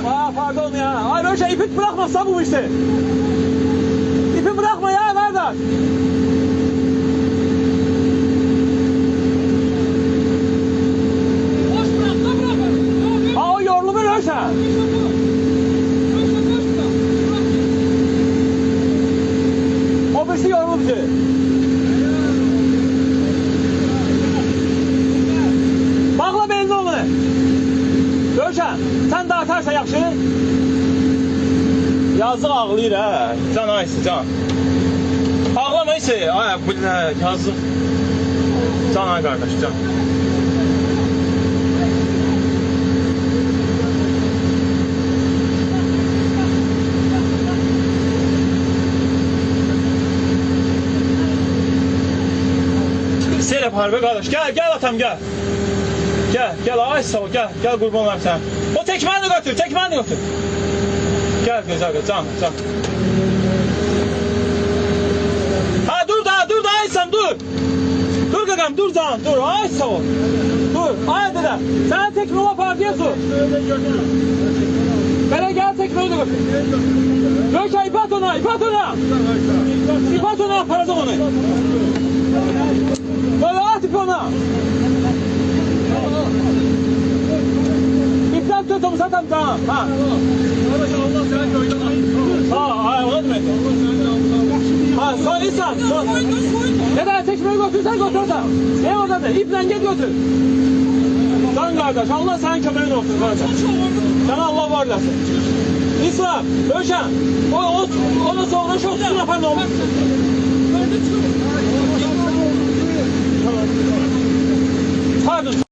Pardon ya. Ay Röşen ipini bırakmazsa bu işte. İpi bırakma ya kardeş. Boş bırak da bırak. Ha o yorulu mu Röşen? O birisi yorulu bizi. Bağla belli onu. Röşen sen de atarsa yaxşı. Yazıq ağlayır hə. Can ayısı can. Ağlama ise ay bu ne yazıq. Can ay kardeş can. Seyre harbe kardeş gel atam gel. Gel ay sağ ol gel kurban olayım sen. O tekmeni götür Gel güzel can. Ha dur da aysan dur. Dur kakam dur can dur ay sağ ol. Dur ay dede sen tekme ola partiye su. Böyle gel tekme onu götür. Gökay ipat ona. İpat ona parada onu. Böyle at ipi ona. İpten tut onu zaten tamam. Ha. Ha ona demek. Ha son insan. Neden tekmeyi götürsen götür da. Ne orada da iple git götür. Can kardeş Allah senin kömeğin olsun kardeş. Sana Allah var desin. İslam, Röşen, ona sonra şu otsun efendim olur. Pardon.